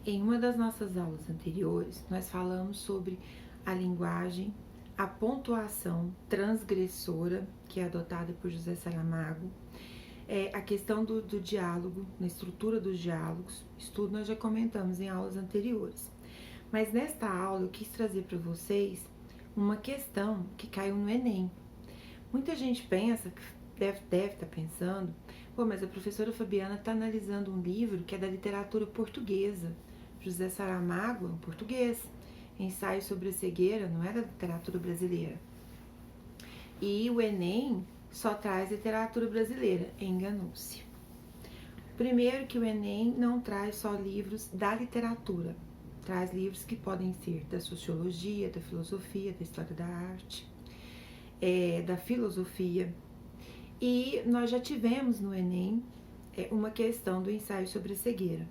Em uma das nossas aulas anteriores, nós falamos sobre a linguagem, a pontuação transgressora, que é adotada por José Saramago, a questão do diálogo, na estrutura dos diálogos, isso tudo nós já comentamos em aulas anteriores. Mas nesta aula eu quis trazer para vocês uma questão que caiu no Enem. Muita gente pensa, deve estar pensando, pô, mas a professora Fabiana está analisando um livro que é da literatura portuguesa. José Saramago é um português. Ensaio sobre a cegueira não é da literatura brasileira. E o Enem só traz literatura brasileira. Enganou-se. Primeiro que o Enem não traz só livros da literatura. Traz livros que podem ser da sociologia, da filosofia, da história da arte, da filosofia. E nós já tivemos no Enem uma questão do ensaio sobre a cegueira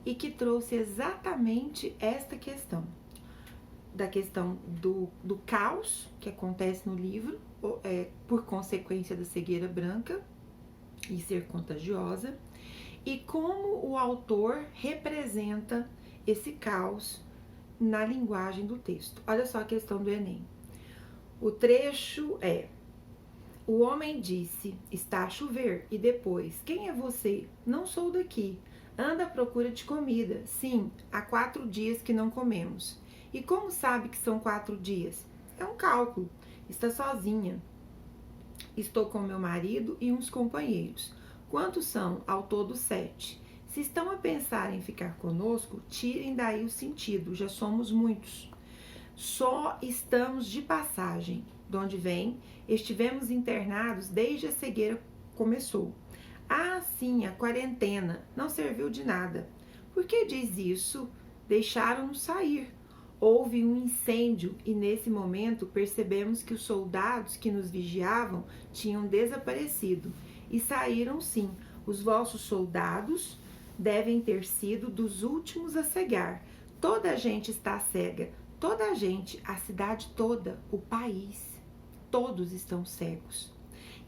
e que trouxe exatamente esta questão, da questão do caos que acontece no livro por consequência da cegueira branca e ser contagiosa, e como o autor representa esse caos na linguagem do texto. Olha só a questão do Enem. O trecho é: o homem disse, está a chover, e depois, quem é você? Não sou daqui. Anda à procura de comida. Sim, há 4 dias que não comemos. E como sabe que são 4 dias? É um cálculo. Está sozinha. Estou com meu marido e uns companheiros. Quantos são? Ao todo 7. Se estão a pensar em ficar conosco, tirem daí o sentido, já somos muitos. Só estamos de passagem. De onde vem? Estivemos internados desde a cegueira começou. Ah, sim, a quarentena não serviu de nada. Por que diz isso? Deixaram-nos sair. Houve um incêndio e nesse momento percebemos que os soldados que nos vigiavam tinham desaparecido. E saíram sim. Os vossos soldados devem ter sido dos últimos a cegar. Toda a gente está cega. Toda a gente, a cidade toda, o país, todos estão cegos.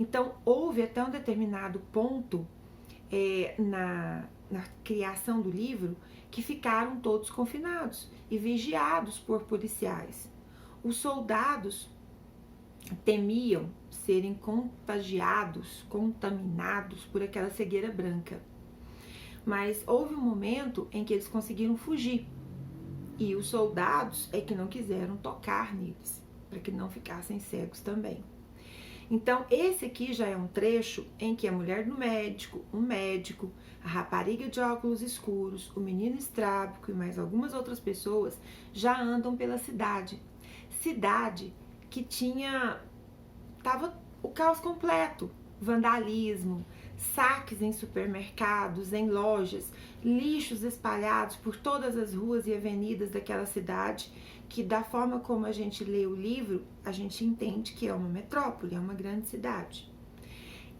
Então, houve até um determinado ponto na criação do livro que ficaram todos confinados e vigiados por policiais. Os soldados temiam serem contaminados por aquela cegueira branca. Mas houve um momento em que eles conseguiram fugir. E os soldados é que não quiseram tocar neles, para que não ficassem cegos também. Então, esse aqui já é um trecho em que a mulher do médico, um médico, a rapariga de óculos escuros, o menino estrábico e mais algumas outras pessoas já andam pela cidade. Cidade que tava o caos completo, vandalismo, saques em supermercados, em lojas, lixos espalhados por todas as ruas e avenidas daquela cidade, que da forma como a gente lê o livro, a gente entende que é uma metrópole, é uma grande cidade.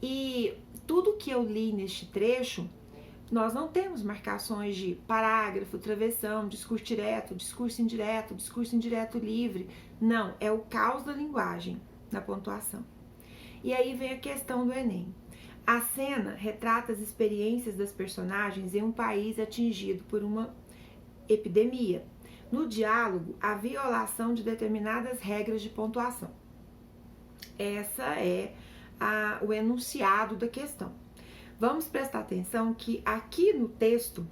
E tudo que eu li neste trecho, nós não temos marcações de parágrafo, travessão, discurso direto, discurso indireto livre. Não, é o caos da linguagem na pontuação. E aí vem a questão do Enem. A cena retrata as experiências das personagens em um país atingido por uma epidemia. No diálogo, a violação de determinadas regras de pontuação. Essa é o enunciado da questão. Vamos prestar atenção que aqui no texto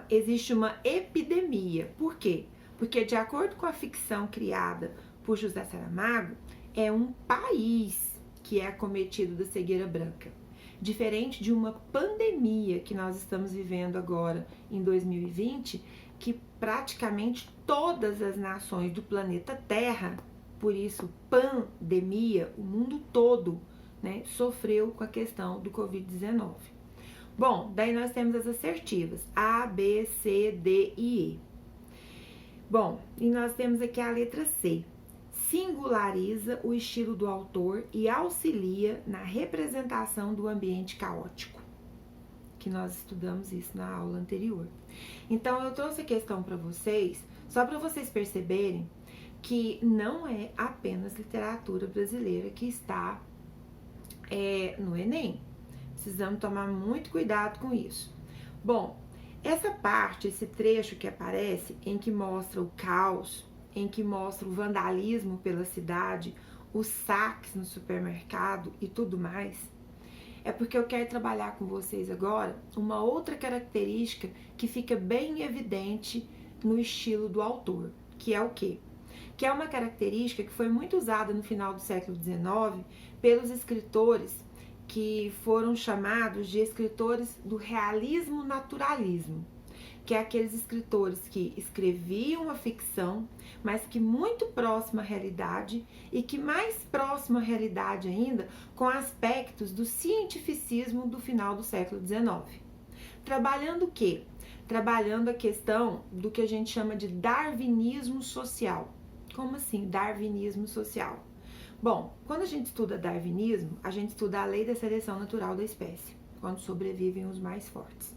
existe uma epidemia. Por quê? Porque, de acordo com a ficção criada por José Saramago, é um país que é acometido da cegueira branca. Diferente de uma pandemia que nós estamos vivendo agora em 2020, que praticamente todas as nações do planeta Terra, por isso pandemia, o mundo todo, né, sofreu com a questão do Covid-19. Bom, daí nós temos as assertivas, A, B, C, D e E. Bom, e nós temos aqui a letra C. Singulariza o estilo do autor e auxilia na representação do ambiente caótico, que nós estudamos isso na aula anterior. Então, eu trouxe a questão para vocês, só para vocês perceberem que não é apenas literatura brasileira que está no Enem. Precisamos tomar muito cuidado com isso. Bom, Essa parte, esse trecho que aparece, em que mostra o caos, em que mostra o vandalismo pela cidade, os saques no supermercado e tudo mais, é porque eu quero trabalhar com vocês agora uma outra característica que fica bem evidente no estilo do autor, que é o quê? Que é uma característica que foi muito usada no final do século XIX pelos escritores que foram chamados de escritores do realismo naturalismo, que é aqueles escritores que escreviam a ficção, mas que muito próxima à realidade e que mais próxima à realidade ainda com aspectos do cientificismo do final do século XIX. Trabalhando o quê? Trabalhando a questão do que a gente chama de darwinismo social. Como assim, darwinismo social? Bom, quando a gente estuda darwinismo, a gente estuda a lei da seleção natural da espécie, quando sobrevivem os mais fortes.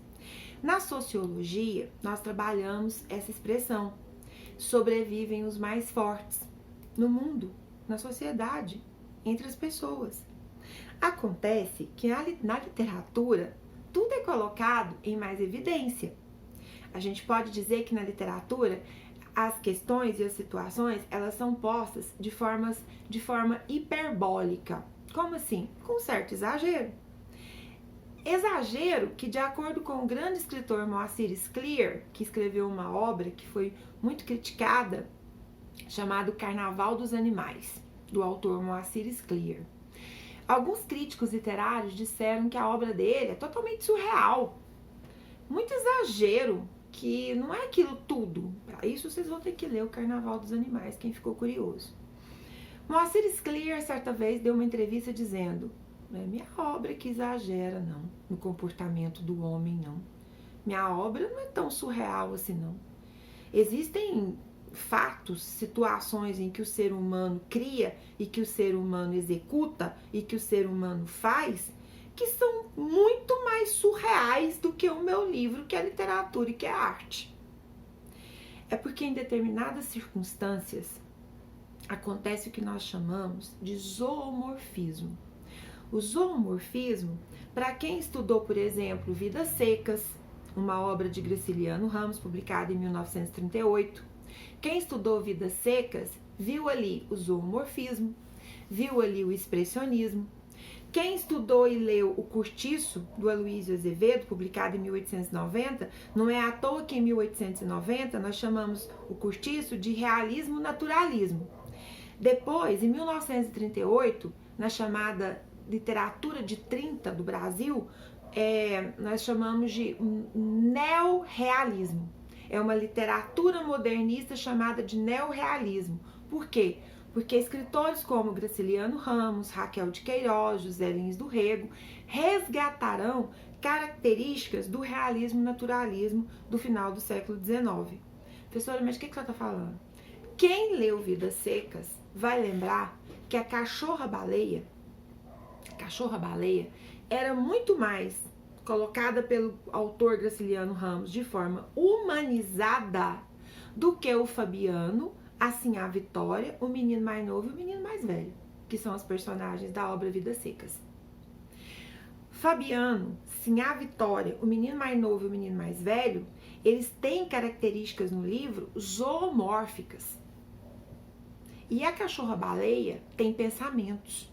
Na sociologia, nós trabalhamos essa expressão, sobrevivem os mais fortes, no mundo, na sociedade, entre as pessoas. Acontece que na literatura, tudo é colocado em mais evidência. A gente pode dizer que na literatura, as questões e as situações, elas são postas de forma hiperbólica. Como assim? Com certo exagero. Exagero que, de acordo com o grande escritor Moacir Scliar, que escreveu uma obra que foi muito criticada, chamado Carnaval dos Animais, do autor Moacir Scliar. Alguns críticos literários disseram que a obra dele é totalmente surreal, muito exagero, que não é aquilo tudo. Para isso vocês vão ter que ler o Carnaval dos Animais, quem ficou curioso. Moacir Scliar, certa vez, deu uma entrevista dizendo: não é minha obra que exagera, não, no comportamento do homem, não. Minha obra não é tão surreal assim, não. Existem fatos, situações em que o ser humano cria e que o ser humano executa e que o ser humano faz, que são muito mais surreais do que o meu livro, que é literatura e que é arte. É porque em determinadas circunstâncias acontece o que nós chamamos de zoomorfismo. O zoomorfismo, para quem estudou, por exemplo, Vidas Secas, uma obra de Graciliano Ramos, publicada em 1938, quem estudou Vidas Secas viu ali o zoomorfismo, viu ali o expressionismo. Quem estudou e leu O Cortiço, do Aloysio Azevedo, publicado em 1890, não é à toa que em 1890 nós chamamos o Cortiço de realismo-naturalismo. Depois, em 1938, na chamada literatura de 30 do Brasil, nós chamamos de neorrealismo. É uma literatura modernista chamada de neorrealismo. Por quê? Porque escritores como Graciliano Ramos, Raquel de Queiroz, José Lins do Rego resgatarão características do realismo-naturalismo do final do século XIX. Professora, mas o que você está falando? Quem leu Vidas Secas vai lembrar que a cachorra-baleia era muito mais colocada pelo autor Graciliano Ramos de forma humanizada do que o Fabiano, assim a Vitória, o menino mais novo e o menino mais velho, que são os personagens da obra Vidas Secas. Fabiano, sim, a Vitória, o menino mais novo e o menino mais velho, eles têm características no livro zoomórficas. E a cachorra-baleia tem pensamentos.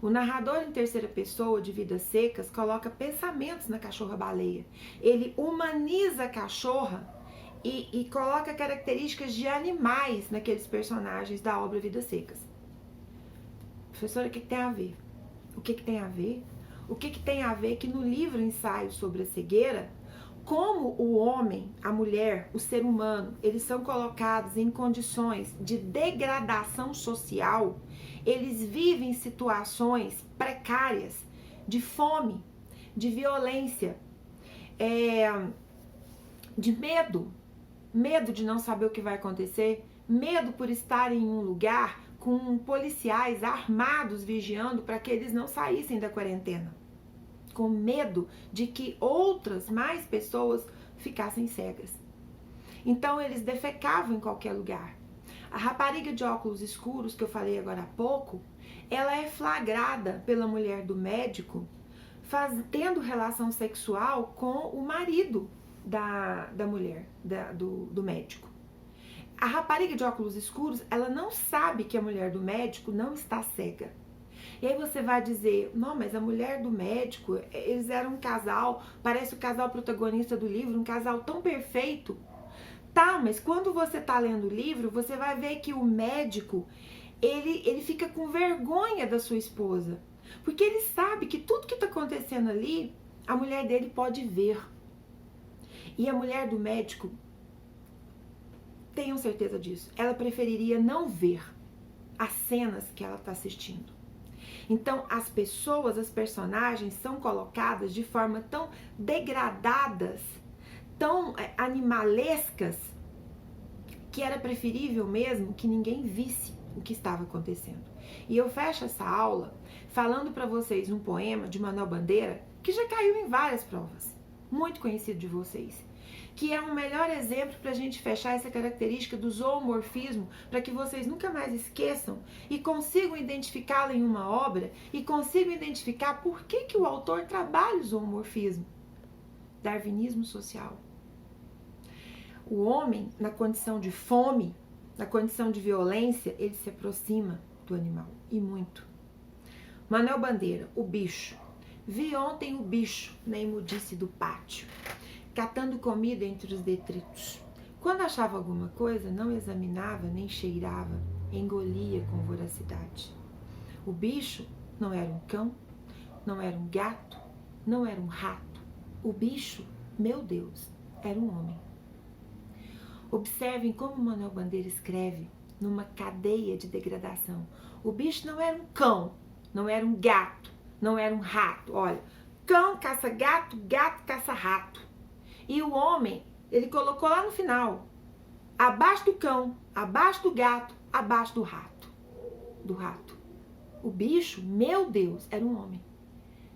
O narrador em terceira pessoa de Vidas Secas coloca pensamentos na cachorra-baleia. Ele humaniza a cachorra e coloca características de animais naqueles personagens da obra Vidas Secas. Professora, o que tem a ver? O que tem a ver? O que tem a ver que no livro Ensaio sobre a Cegueira, como o homem, a mulher, o ser humano, eles são colocados em condições de degradação social, eles vivem situações precárias, de fome, de violência, de medo de não saber o que vai acontecer, medo por estar em um lugar com policiais armados vigiando para que eles não saíssem da quarentena, com medo de que outras, mais pessoas ficassem cegas. Então eles defecavam em qualquer lugar. A rapariga de óculos escuros, que eu falei agora há pouco, ela é flagrada pela mulher do médico tendo relação sexual com o marido da mulher, do médico. A rapariga de óculos escuros, ela não sabe que a mulher do médico não está cega. E aí você vai dizer, não, mas a mulher do médico, eles eram um casal, parece o casal protagonista do livro, um casal tão perfeito. Tá, mas quando você tá lendo o livro, você vai ver que o médico, ele fica com vergonha da sua esposa. Porque ele sabe que tudo que tá acontecendo ali, a mulher dele pode ver. E a mulher do médico, tenham certeza disso, ela preferiria não ver as cenas que ela tá assistindo. Então, as pessoas, as personagens são colocadas de forma tão degradadas, tão animalescas, que era preferível mesmo que ninguém visse o que estava acontecendo. E eu fecho essa aula falando para vocês um poema de Manuel Bandeira, que já caiu em várias provas, muito conhecido de vocês, que é um melhor exemplo para a gente fechar essa característica do zoomorfismo, para que vocês nunca mais esqueçam e consigam identificá-lo em uma obra e consigam identificar por que o autor trabalha o zoomorfismo. Darwinismo social. O homem, na condição de fome, na condição de violência, ele se aproxima do animal, e muito. Manuel Bandeira, o bicho. Vi ontem o bicho na imundice do pátio, catando comida entre os detritos. Quando achava alguma coisa, não examinava nem cheirava, engolia com voracidade. O bicho não era um cão, não era um gato, não era um rato. O bicho, meu Deus, era um homem. Observem como Manuel Bandeira escreve numa cadeia de degradação. O bicho não era um cão, não era um gato, não era um rato. Olha, cão caça gato, gato caça rato. E o homem, ele colocou lá no final, abaixo do cão, abaixo do gato, abaixo do rato. O bicho, meu Deus, era um homem,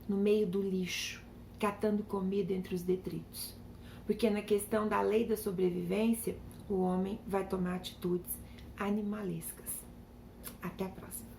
no meio do lixo, catando comida entre os detritos. Porque na questão da lei da sobrevivência, o homem vai tomar atitudes animalescas. Até a próxima.